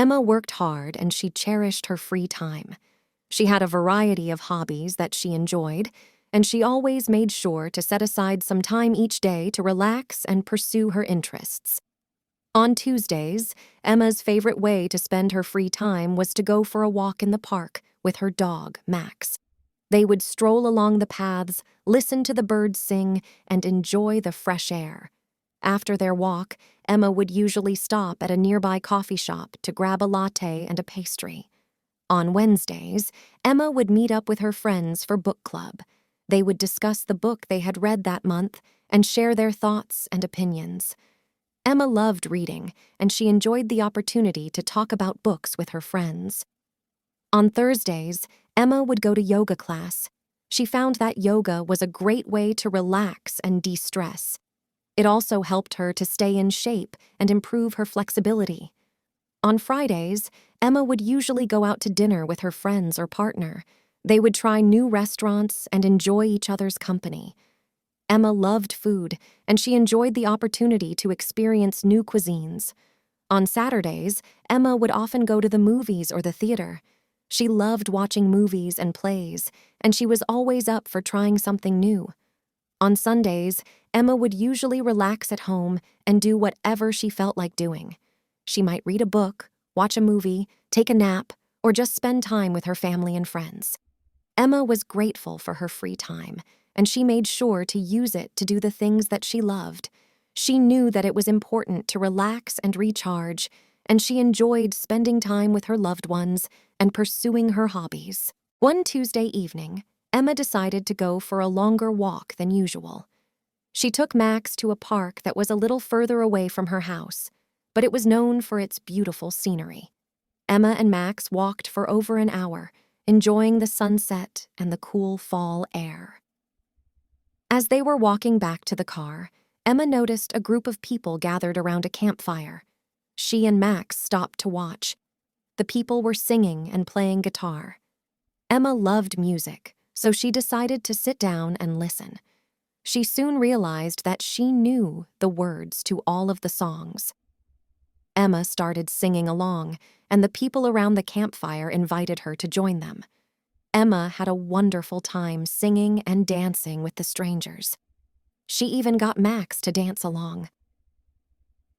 Emma worked hard and she cherished her free time. She had a variety of hobbies that she enjoyed, and she always made sure to set aside some time each day to relax and pursue her interests. On Tuesdays, Emma's favorite way to spend her free time was to go for a walk in the park with her dog, Max. They would stroll along the paths, listen to the birds sing, and enjoy the fresh air. After their walk, Emma would usually stop at a nearby coffee shop to grab a latte and a pastry. On Wednesdays, Emma would meet up with her friends for book club. They would discuss the book they had read that month and share their thoughts and opinions. Emma loved reading, and she enjoyed the opportunity to talk about books with her friends. On Thursdays, Emma would go to yoga class. She found that yoga was a great way to relax and de-stress. It also helped her to stay in shape and improve her flexibility. On Fridays, Emma would usually go out to dinner with her friends or partner. They would try new restaurants and enjoy each other's company. Emma loved food, and she enjoyed the opportunity to experience new cuisines. On Saturdays, Emma would often go to the movies or the theater. She loved watching movies and plays, and she was always up for trying something new. On Sundays, Emma would usually relax at home and do whatever she felt like doing. She might read a book, watch a movie, take a nap, or just spend time with her family and friends. Emma was grateful for her free time, and she made sure to use it to do the things that she loved. She knew that it was important to relax and recharge, and she enjoyed spending time with her loved ones and pursuing her hobbies. One Tuesday evening, Emma decided to go for a longer walk than usual. She took Max to a park that was a little further away from her house, but it was known for its beautiful scenery. Emma and Max walked for over an hour, enjoying the sunset and the cool fall air. As they were walking back to the car, Emma noticed a group of people gathered around a campfire. She and Max stopped to watch. The people were singing and playing guitar. Emma loved music, so she decided to sit down and listen. She soon realized that she knew the words to all of the songs. Emma started singing along, and the people around the campfire invited her to join them. Emma had a wonderful time singing and dancing with the strangers. She even got Max to dance along.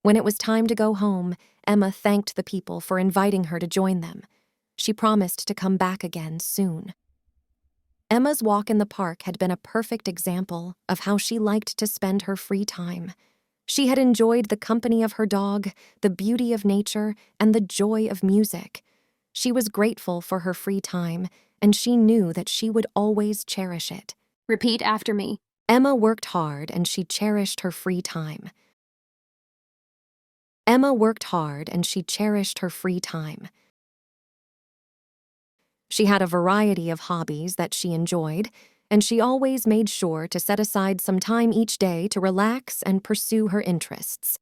When it was time to go home, Emma thanked the people for inviting her to join them. She promised to come back again soon. Emma's walk in the park had been a perfect example of how she liked to spend her free time. She had enjoyed the company of her dog, the beauty of nature, and the joy of music. She was grateful for her free time, and she knew that she would always cherish it. Repeat after me. Emma worked hard and she cherished her free time. Emma worked hard and she cherished her free time. She had a variety of hobbies that she enjoyed, and she always made sure to set aside some time each day to relax and pursue her interests.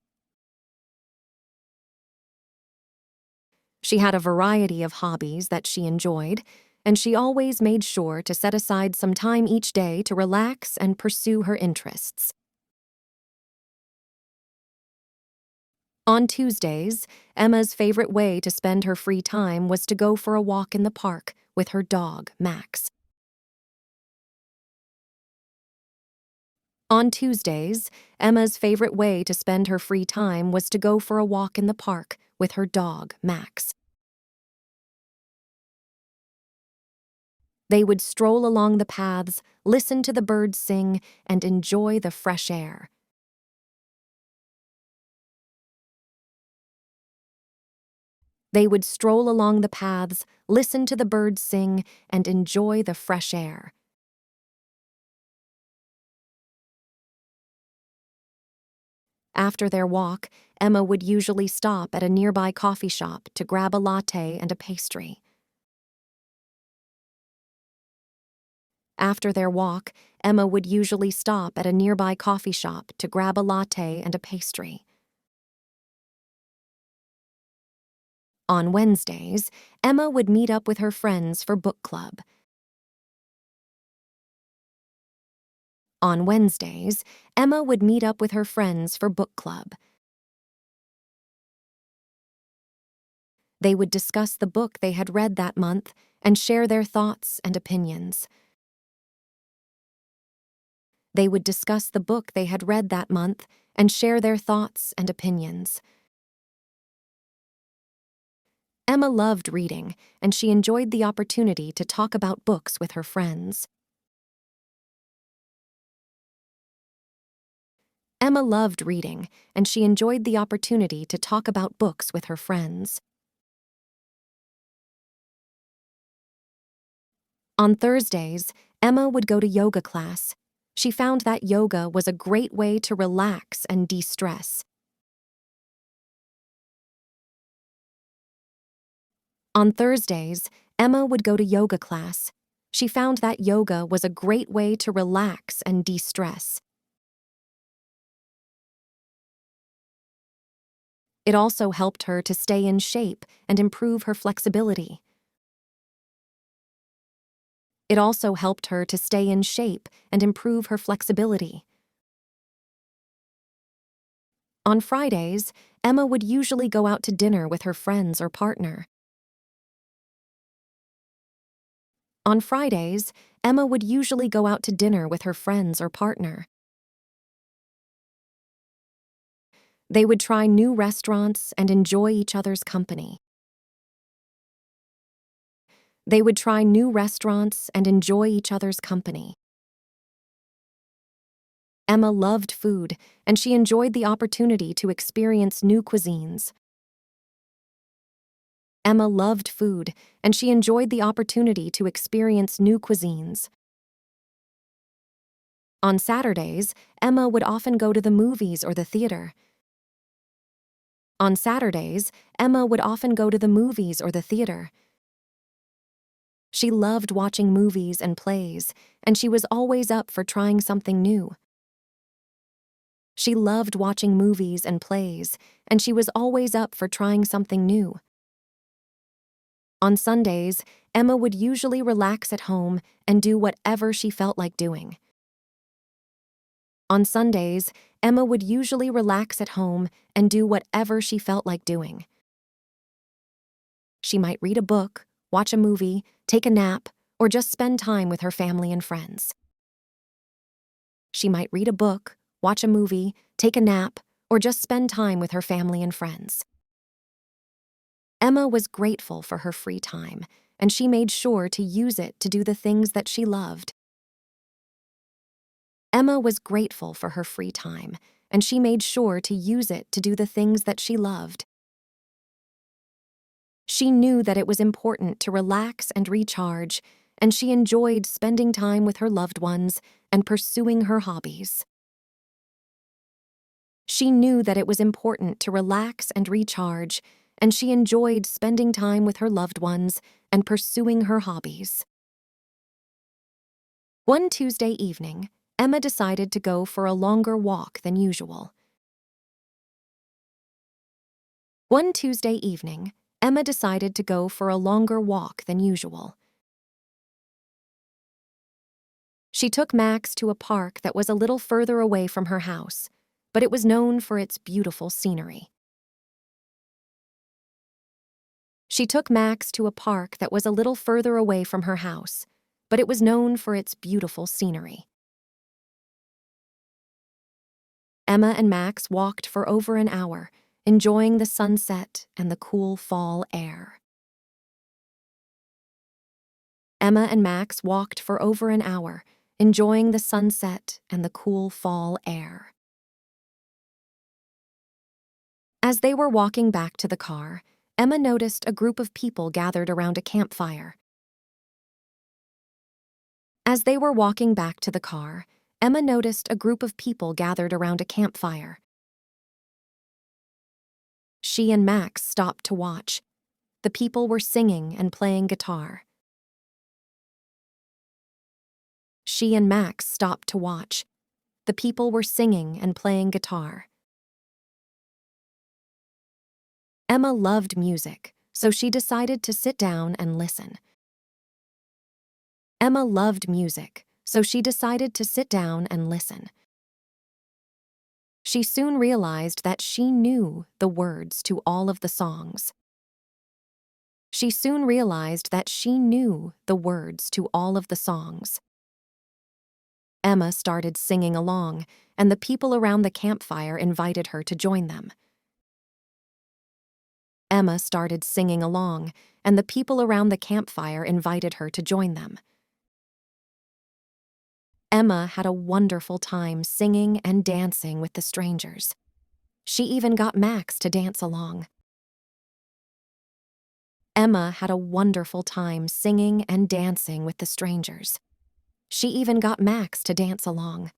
She had a variety of hobbies that she enjoyed, and she always made sure to set aside some time each day to relax and pursue her interests. On Tuesdays, Emma's favorite way to spend her free time was to go for a walk in the park with her dog, Max. On Tuesdays, Emma's favorite way to spend her free time was to go for a walk in the park with her dog, Max. They would stroll along the paths, listen to the birds sing, and enjoy the fresh air. They would stroll along the paths, listen to the birds sing, and enjoy the fresh air. After their walk, Emma would usually stop at a nearby coffee shop to grab a latte and a pastry. After their walk, Emma would usually stop at a nearby coffee shop to grab a latte and a pastry. On Wednesdays, Emma would meet up with her friends for book club. On Wednesdays, Emma would meet up with her friends for book club. They would discuss the book they had read that month and share their thoughts and opinions. They would discuss the book they had read that month and share their thoughts and opinions. Emma loved reading, and she enjoyed the opportunity to talk about books with her friends. Emma loved reading, and she enjoyed the opportunity to talk about books with her friends. On Thursdays, Emma would go to yoga class. She found that yoga was a great way to relax and de-stress. On Thursdays, Emma would go to yoga class. She found that yoga was a great way to relax and de-stress. It also helped her to stay in shape and improve her flexibility. It also helped her to stay in shape and improve her flexibility. On Fridays, Emma would usually go out to dinner with her friends or partner. On Fridays, Emma would usually go out to dinner with her friends or partner. They would try new restaurants and enjoy each other's company. They would try new restaurants and enjoy each other's company. Emma loved food, and she enjoyed the opportunity to experience new cuisines. Emma loved food, and she enjoyed the opportunity to experience new cuisines. On Saturdays, Emma would often go to the movies or the theater. On Saturdays, Emma would often go to the movies or the theater. She loved watching movies and plays, and she was always up for trying something new. She loved watching movies and plays, and she was always up for trying something new. On Sundays, Emma would usually relax at home and do whatever she felt like doing. On Sundays, Emma would usually relax at home and do whatever she felt like doing. She might read a book, watch a movie, take a nap, or just spend time with her family and friends. She might read a book, watch a movie, take a nap, or just spend time with her family and friends. Emma was grateful for her free time, and she made sure to use it to do the things that she loved. Emma was grateful for her free time, and she made sure to use it to do the things that she loved. She knew that it was important to relax and recharge, and she enjoyed spending time with her loved ones and pursuing her hobbies. She knew that it was important to relax and recharge, and she enjoyed spending time with her loved ones and pursuing her hobbies. One Tuesday evening, Emma decided to go for a longer walk than usual. One Tuesday evening, Emma decided to go for a longer walk than usual. She took Max to a park that was a little further away from her house, but it was known for its beautiful scenery. She took Max to a park that was a little further away from her house, but it was known for its beautiful scenery. Emma and Max walked for over an hour, enjoying the sunset and the cool fall air. Emma and Max walked for over an hour, enjoying the sunset and the cool fall air. As they were walking back to the car, Emma noticed a group of people gathered around a campfire. As they were walking back to the car, Emma noticed a group of people gathered around a campfire. She and Max stopped to watch. The people were singing and playing guitar. She and Max stopped to watch. The people were singing and playing guitar. Emma loved music, so she decided to sit down and listen. Emma loved music, so she decided to sit down and listen. She soon realized that she knew the words to all of the songs. She soon realized that she knew the words to all of the songs. Emma started singing along, and the people around the campfire invited her to join them. Emma started singing along, and the people around the campfire invited her to join them. Emma had a wonderful time singing and dancing with the strangers. She even got Max to dance along. Emma had a wonderful time singing and dancing with the strangers. She even got Max to dance along.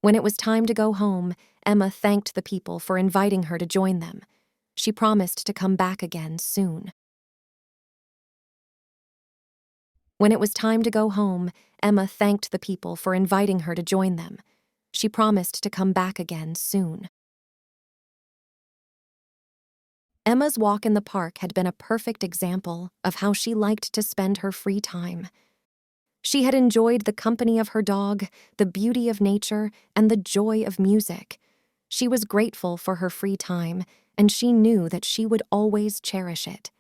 When it was time to go home, Emma thanked the people for inviting her to join them. She promised to come back again soon. When it was time to go home, Emma thanked the people for inviting her to join them. She promised to come back again soon. Emma's walk in the park had been a perfect example of how she liked to spend her free time. She had enjoyed the company of her dog, the beauty of nature, and the joy of music. She was grateful for her free time, and she knew that she would always cherish it.